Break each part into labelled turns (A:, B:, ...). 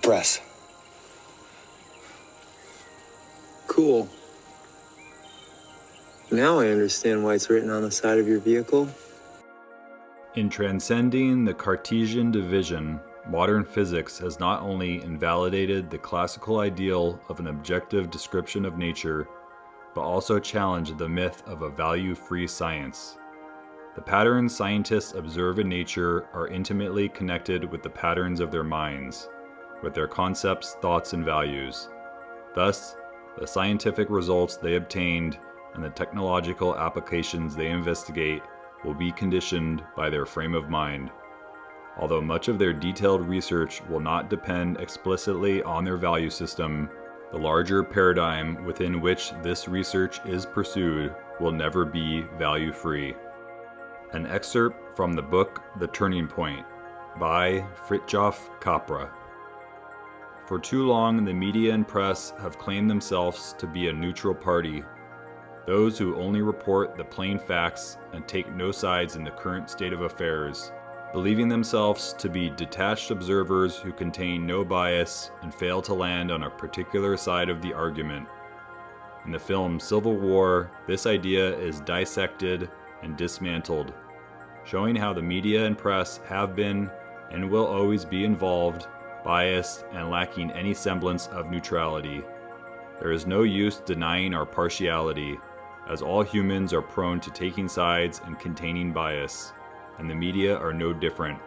A: press.
B: Cool. Now I understand why it's written on the side of your vehicle.
C: In transcending the Cartesian division, modern physics has not only invalidated the classical ideal of an objective description of nature, but also challenged the myth of a value-free science. The patterns scientists observe in nature are intimately connected with the patterns of their minds, with their concepts, thoughts, and values. Thus, the scientific results they obtained and the technological applications they investigate will be conditioned by their frame of mind. Although much of their detailed research will not depend explicitly on their value system, the larger paradigm within which this research is pursued will never be value-free. An excerpt from the book The Turning Point by Fritjof Capra. For too long, the media and press have claimed themselves to be a neutral party, those who only report the plain facts and take no sides in the current state of affairs, believing themselves to be detached observers who contain no bias and fail to land on a particular side of the argument. In the film Civil War, this idea is dissected and dismantled, showing how the media and press have been and will always be involved, biased, and lacking any semblance of neutrality. There is no use denying our partiality, as all humans are prone to taking sides and containing bias, and the media are no different.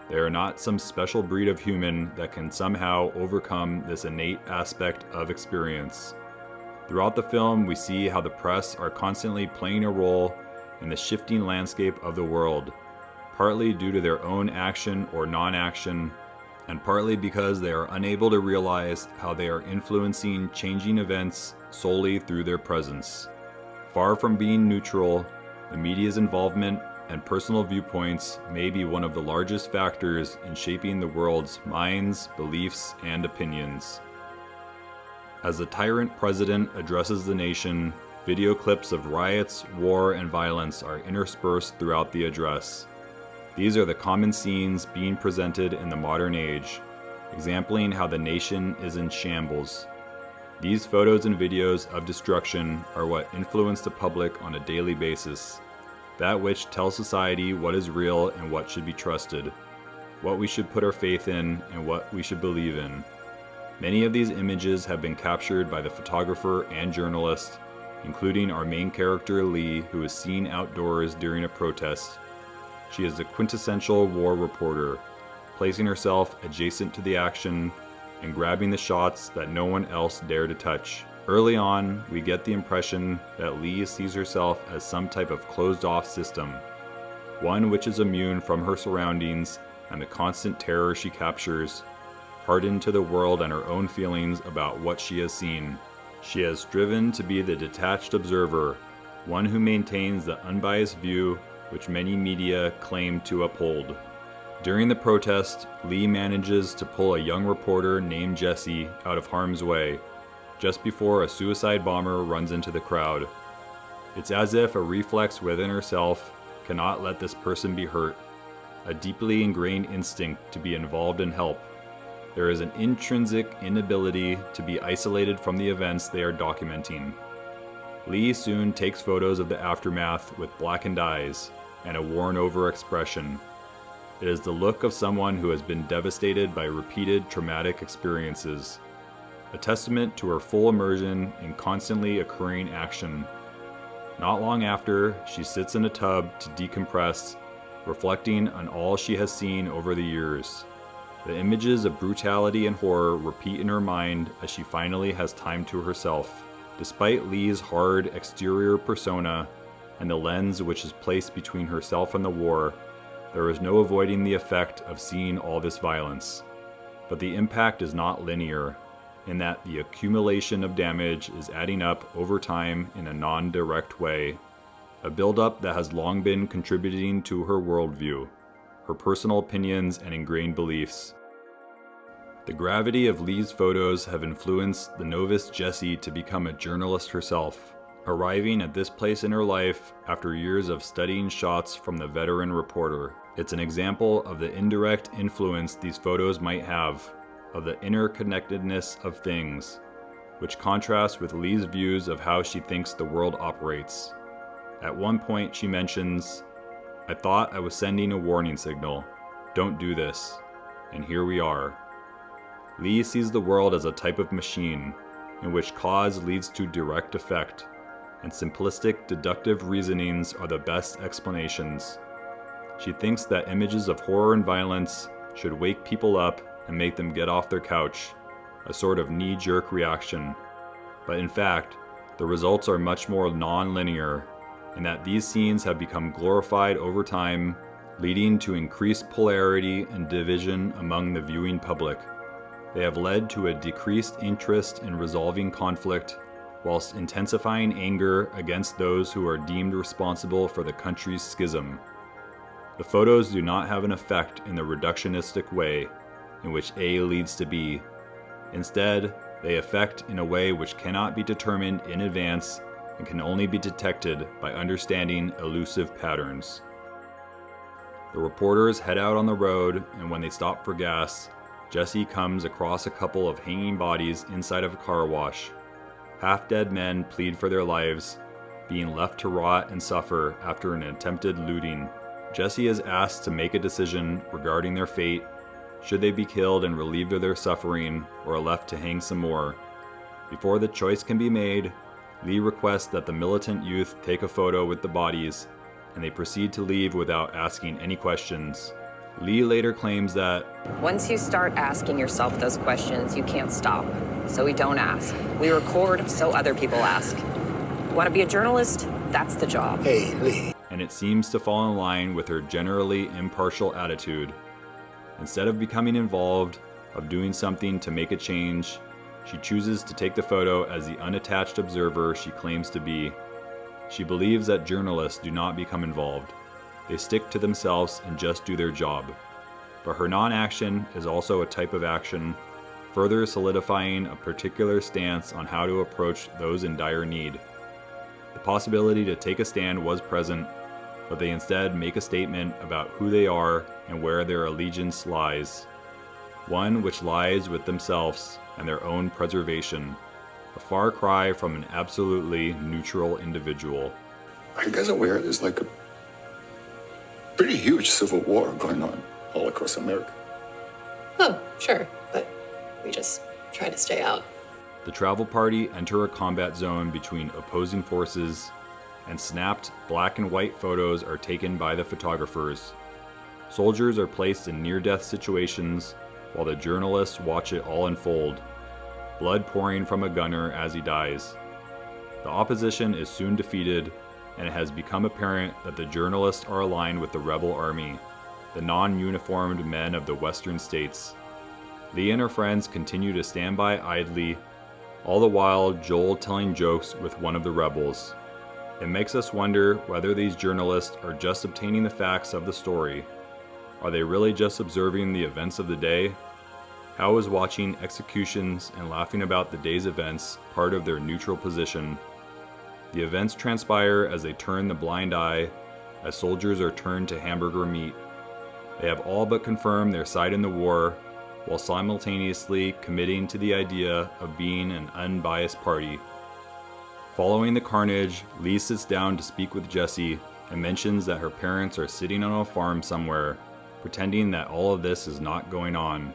C: They are not some special breed of human that can somehow overcome this innate aspect of experience. Throughout the film, we see how the press are constantly playing a role in the shifting landscape of the world, partly due to their own action or non-action, and partly because they are unable to realize how they are influencing changing events solely through their presence. Far from being neutral, the media's involvement and personal viewpoints may be one of the largest factors in shaping the world's minds, beliefs, and opinions. As the tyrant president addresses the nation, video clips of riots, war, and violence are interspersed throughout the address. These are the common scenes being presented in the modern age, exempling how the nation is in shambles. These photos and videos of destruction are what influence the public on a daily basis, that which tells society what is real and what should be trusted, what we should put our faith in and what we should believe in. Many of these images have been captured by the photographer and journalist, including our main character Lee, who is seen outdoors during a protest. She is the quintessential war reporter, placing herself adjacent to the action and grabbing the shots that no one else dare to touch. Early on, we get the impression that Lee sees herself as some type of closed-off system, one which is immune from her surroundings and the constant terror she captures, hardened to the world and her own feelings about what she has seen. She has striven to be the detached observer, one who maintains the unbiased view which many media claim to uphold. During the protest, Lee manages to pull a young reporter named Jesse out of harm's way, just before a suicide bomber runs into the crowd. It's as if a reflex within herself cannot let this person be hurt, a deeply ingrained instinct to be involved and help. There is an intrinsic inability to be isolated from the events they are documenting. Lee soon takes photos of the aftermath with blackened eyes and a worn-over expression. It is the look of someone who has been devastated by repeated traumatic experiences, a testament to her full immersion in constantly occurring action. Not long after, she sits in a tub to decompress, reflecting on all she has seen over the years. The images of brutality and horror repeat in her mind as she finally has time to herself. Despite Lee's hard exterior persona and the lens which is placed between herself and the war, there is no avoiding the effect of seeing all this violence. But the impact is not linear, in that the accumulation of damage is adding up over time in a non-direct way, a buildup that has long been contributing to her worldview, her personal opinions and ingrained beliefs. The gravity of Lee's photos have influenced the novice Jessie to become a journalist herself, arriving at this place in her life after years of studying shots from the veteran reporter. It's an example of the indirect influence these photos might have, of the interconnectedness of things, which contrasts with Lee's views of how she thinks the world operates. At one point, she mentions, "I thought I was sending a warning signal. Don't do this." And here we are. Lee sees the world as a type of machine, in which cause leads to direct effect, and simplistic deductive reasonings are the best explanations. She thinks that images of horror and violence should wake people up and make them get off their couch, a sort of knee-jerk reaction. But in fact, the results are much more non-linear, in that these scenes have become glorified over time, leading to increased polarity and division among the viewing public. They have led to a decreased interest in resolving conflict, whilst intensifying anger against those who are deemed responsible for the country's schism. The photos do not have an effect in the reductionistic way in which A leads to B. Instead, they affect in a way which cannot be determined in advance and can only be detected by understanding elusive patterns. The reporters head out on the road, and when they stop for gas, Jesse comes across a couple of hanging bodies inside of a car wash. Half-dead men plead for their lives, being left to rot and suffer after an attempted looting. Jesse is asked to make a decision regarding their fate. Should they be killed and relieved of their suffering, or left to hang some more? Before the choice can be made, Lee requests that the militant youth take a photo with the bodies, and they proceed to leave without asking any questions. Lee later claims that,
A: "Once you start asking yourself those questions, you can't stop. So we don't ask. We record so other people ask. Want to be a journalist? That's the job."
D: Hey, Lee.
C: and it seems to fall in line with her generally impartial attitude. Instead of becoming involved, of doing something to make a change, she chooses to take the photo as the unattached observer she claims to be. She believes that journalists do not become involved. They stick to themselves and just do their job. But her non-action is also a type of action, further solidifying a particular stance on how to approach those in dire need. The possibility to take a stand was present, but they instead make a statement about who they are and where their allegiance lies. One which lies with themselves and their own preservation, a far cry from an absolutely neutral individual.
D: Are you guys aware there's like a pretty huge civil war going on all across America?
E: Oh, sure, but we just try to stay out.
C: The travel party enter a combat zone between opposing forces, and snapped black and white photos are taken by the photographers. Soldiers are placed in near-death situations, while the journalists watch it all unfold, blood pouring from a gunner as he dies. The opposition is soon defeated, and it has become apparent that the journalists are aligned with the rebel army, the non-uniformed men of the western states. Lee and her friends continue to stand by idly, all the while Joel telling jokes with one of the rebels. It makes us wonder whether these journalists are just obtaining the facts of the story. Are they really just observing the events of the day? How is watching executions and laughing about the day's events part of their neutral position? The events transpire as they turn the blind eye, as soldiers are turned to hamburger meat. They have all but confirmed their side in the war, while simultaneously committing to the idea of being an unbiased party. Following the carnage, Lee sits down to speak with Jesse and mentions that her parents are sitting on a farm somewhere, pretending that all of this is not going on.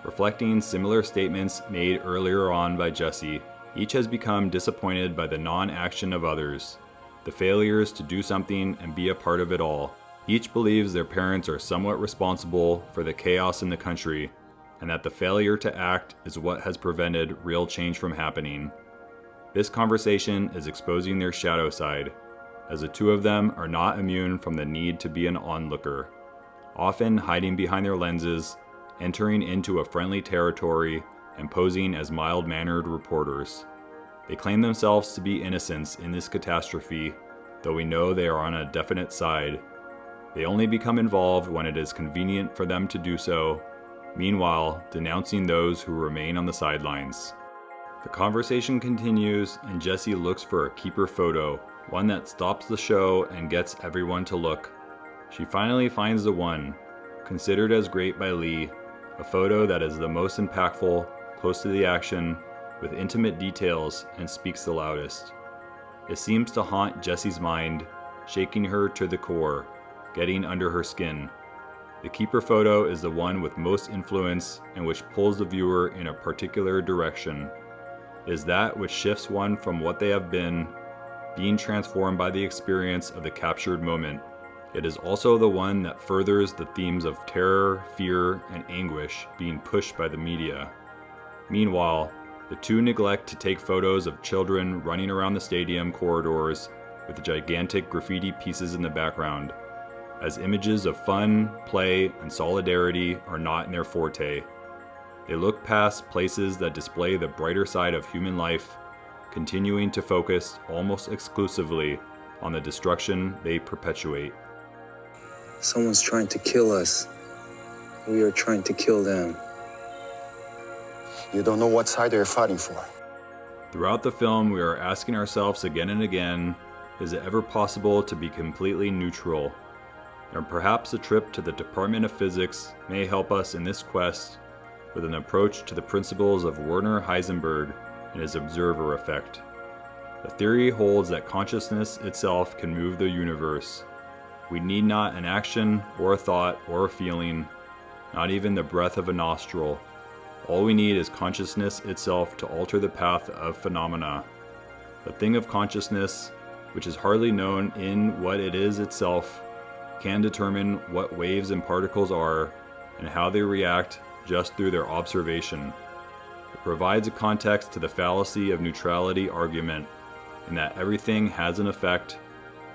C: Reflecting similar statements made earlier on by Jesse, each has become disappointed by the non-action of others, the failures to do something and be a part of it all. Each believes their parents are somewhat responsible for the chaos in the country, and that the failure to act is what has prevented real change from happening. This conversation is exposing their shadow side, as the two of them are not immune from the need to be an onlooker, often hiding behind their lenses, entering into a friendly territory, and posing as mild-mannered reporters. They claim themselves to be innocents in this catastrophe, though we know they are on a definite side. They only become involved when it is convenient for them to do so, meanwhile denouncing those who remain on the sidelines. The conversation continues, and Jesse looks for a keeper photo, one that stops the show and gets everyone to look. She finally finds the one, considered as great by Lee, a photo that is the most impactful, close to the action, with intimate details, and speaks the loudest. It seems to haunt Jessie's mind, shaking her to the core, getting under her skin. The keeper photo is the one with most influence and which pulls the viewer in a particular direction. It is that which shifts one from what they have been, being transformed by the experience of the captured moment. It is also the one that furthers the themes of terror, fear, and anguish being pushed by the media. Meanwhile, the two neglect to take photos of children running around the stadium corridors with gigantic graffiti pieces in the background, as images of fun, play, and solidarity are not in their forte. They look past places that display the brighter side of human life, continuing to focus almost exclusively on the destruction they perpetuate.
B: Someone's trying to kill us. We are trying to kill them.
D: You don't know what side they're fighting for.
C: Throughout the film, we are asking ourselves again and again, is it ever possible to be completely neutral? And perhaps a trip to the Department of Physics may help us in this quest with an approach to the principles of Werner Heisenberg and his observer effect. The theory holds that consciousness itself can move the universe. We need not an action or a thought or a feeling, not even the breath of a nostril. All we need is consciousness itself to alter the path of phenomena. The thing of consciousness, which is hardly known in what it is itself, can determine what waves and particles are and how they react just through their observation. It provides a context to the fallacy of neutrality argument, in that everything has an effect,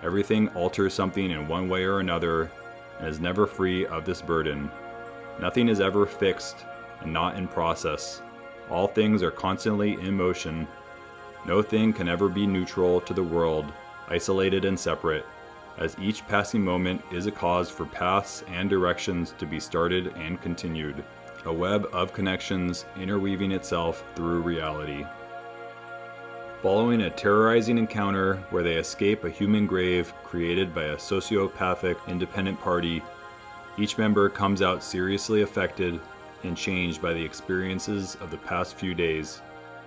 C: everything alters something in one way or another, and is never free of this burden. Nothing is ever fixed and not in process. All things are constantly in motion. No thing can ever be neutral to the world, isolated and separate, as each passing moment is a cause for paths and directions to be started and continued, a web of connections interweaving itself through reality. Following a terrorizing encounter where they escape a human grave created by a sociopathic independent party, each member comes out seriously affected and changed by the experiences of the past few days.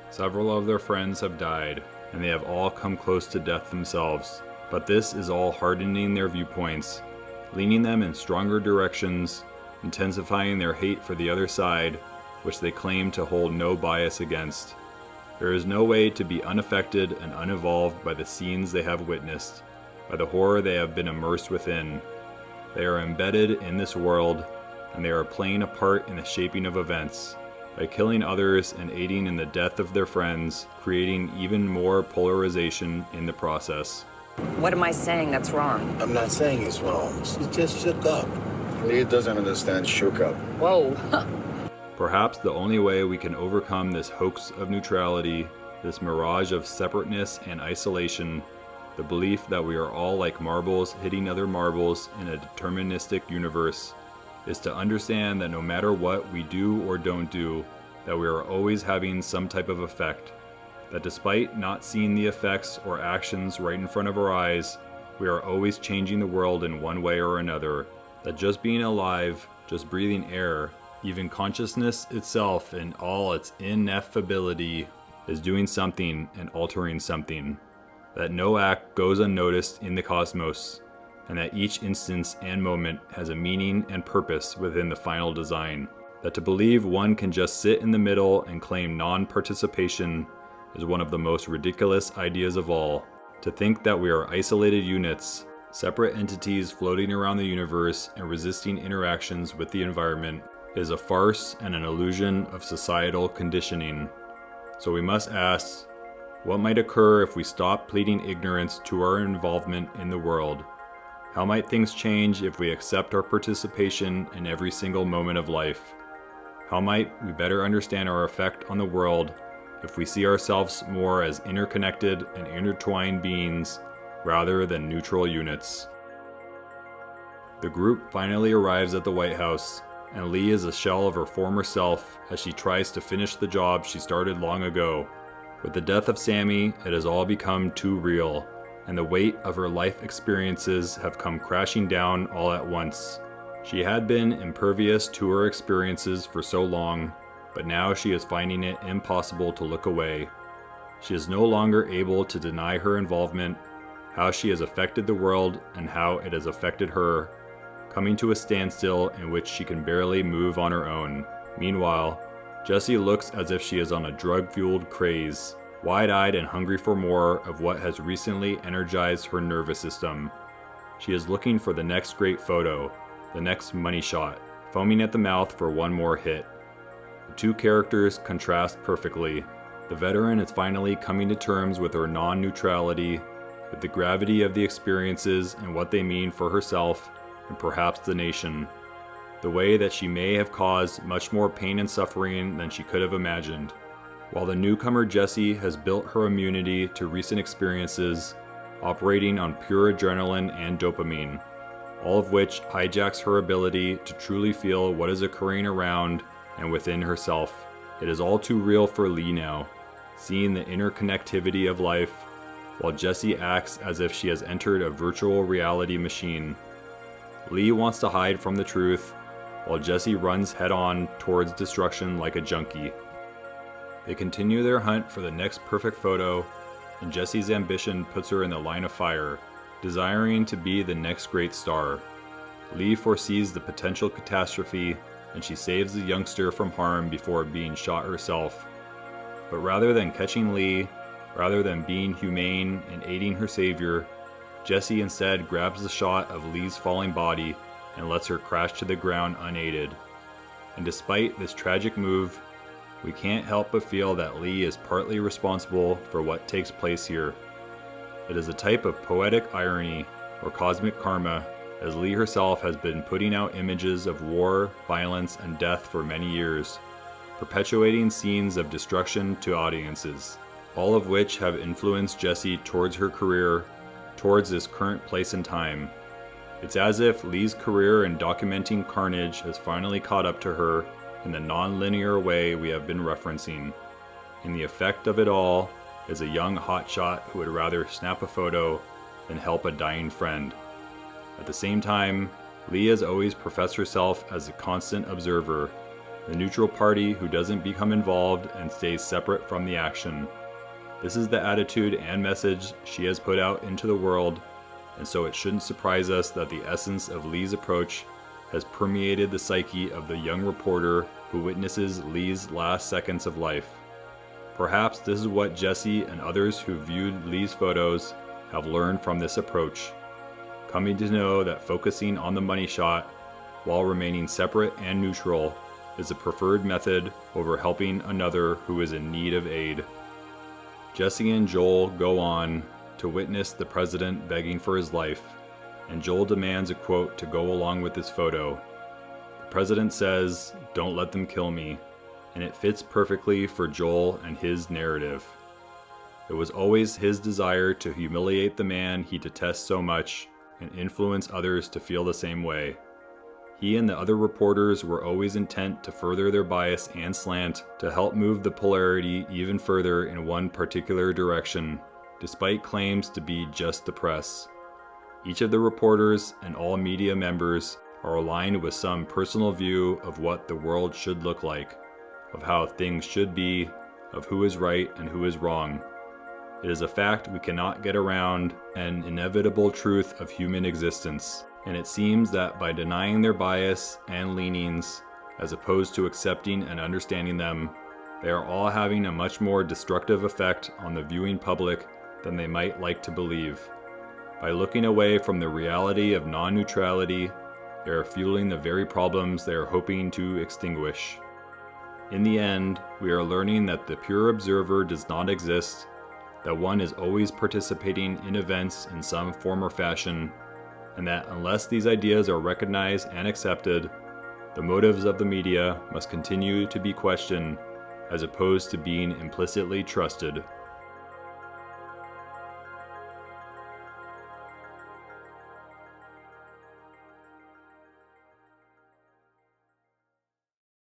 C: Several of their friends have died, and they have all come close to death themselves. But this is all hardening their viewpoints, leaning them in stronger directions, intensifying their hate for the other side, which they claim to hold no bias against. There is no way to be unaffected and unevolved by the scenes they have witnessed, by the horror they have been immersed within. They are embedded in this world, and they are playing a part in the shaping of events, by killing others and aiding in the death of their friends, creating even more polarization in the process.
A: What am I saying that's wrong?
F: I'm not saying it's wrong. She just shook up.
D: Lee doesn't understand shook up.
A: Whoa.
C: Perhaps the only way we can overcome this hoax of neutrality, this mirage of separateness and isolation, the belief that we are all like marbles hitting other marbles in a deterministic universe, is to understand that no matter what we do or don't do, that we are always having some type of effect. That despite not seeing the effects or actions right in front of our eyes, we are always changing the world in one way or another. That just being alive, just breathing air, even consciousness itself in all its ineffability, is doing something and altering something. That no act goes unnoticed in the cosmos, and that each instance and moment has a meaning and purpose within the final design. That to believe one can just sit in the middle and claim non-participation is one of the most ridiculous ideas of all. To think that we are isolated units, separate entities floating around the universe and resisting interactions with the environment, is a farce and an illusion of societal conditioning. So we must ask, what might occur if we stop pleading ignorance to our involvement in the world? How might things change if we accept our participation in every single moment of life? How might we better understand our effect on the world if we see ourselves more as interconnected and intertwined beings rather than neutral units? The group finally arrives at the White House, and Lee is a shell of her former self as she tries to finish the job she started long ago. With the death of Sammy, it has all become too real, and the weight of her life experiences have come crashing down all at once. She had been impervious to her experiences for so long, but now she is finding it impossible to look away. She is no longer able to deny her involvement, how she has affected the world and how it has affected her, coming to a standstill in which she can barely move on her own. Meanwhile, Jessie looks as if she is on a drug-fueled craze, wide-eyed and hungry for more of what has recently energized her nervous system. She is looking for the next great photo, the next money shot, foaming at the mouth for one more hit. The two characters contrast perfectly. The veteran is finally coming to terms with her non-neutrality, with the gravity of the experiences and what they mean for herself and perhaps the nation. The way that she may have caused much more pain and suffering than she could have imagined. While the newcomer Jessie has built her immunity to recent experiences, operating on pure adrenaline and dopamine, all of which hijacks her ability to truly feel what is occurring around and within herself. It is all too real for Lee now, seeing the interconnectivity of life, while Jessie acts as if she has entered a virtual reality machine. Lee wants to hide from the truth, while Jessie runs head-on towards destruction like a junkie. They continue their hunt for the next perfect photo, and Jessie's ambition puts her in the line of fire, desiring to be the next great star. Lee foresees the potential catastrophe, and she saves the youngster from harm before being shot herself. But rather than catching Lee, rather than being humane and aiding her savior, Jessie instead grabs the shot of Lee's falling body and lets her crash to the ground unaided. And despite this tragic move, we can't help but feel that Lee is partly responsible for what takes place here. It is a type of poetic irony or cosmic karma, as Lee herself has been putting out images of war, violence, and death for many years, perpetuating scenes of destruction to audiences, all of which have influenced Jessie towards her career, towards this current place and time. It's as if Lee's career in documenting carnage has finally caught up to her in the non-linear way we have been referencing. And the effect of it all is a young hotshot who would rather snap a photo than help a dying friend. At the same time, Lee has always professed herself as a constant observer, the neutral party who doesn't become involved and stays separate from the action. This is the attitude and message she has put out into the world, and so it shouldn't surprise us that the essence of Lee's approach has permeated the psyche of the young reporter who witnesses Lee's last seconds of life. Perhaps this is what Jessie and others who viewed Lee's photos have learned from this approach, coming to know that focusing on the money shot while remaining separate and neutral is a preferred method over helping another who is in need of aid. Jessie and Joel go on to witness the president begging for his life, and Joel demands a quote to go along with this photo. The president says, "Don't let them kill me," and it fits perfectly for Joel and his narrative. It was always his desire to humiliate the man he detests so much and influence others to feel the same way. He and the other reporters were always intent to further their bias and slant to help move the polarity even further in one particular direction, despite claims to be just the press. Each of the reporters and all media members are aligned with some personal view of what the world should look like, of how things should be, of who is right and who is wrong. It is a fact we cannot get around, an inevitable truth of human existence. And it seems that by denying their bias and leanings, as opposed to accepting and understanding them, they are all having a much more destructive effect on the viewing public than they might like to believe. By looking away from the reality of non-neutrality, they are fueling the very problems they are hoping to extinguish. In the end, we are learning that the pure observer does not exist, that one is always participating in events in some form or fashion, and that unless these ideas are recognized and accepted, the motives of the media must continue to be questioned as opposed to being implicitly trusted.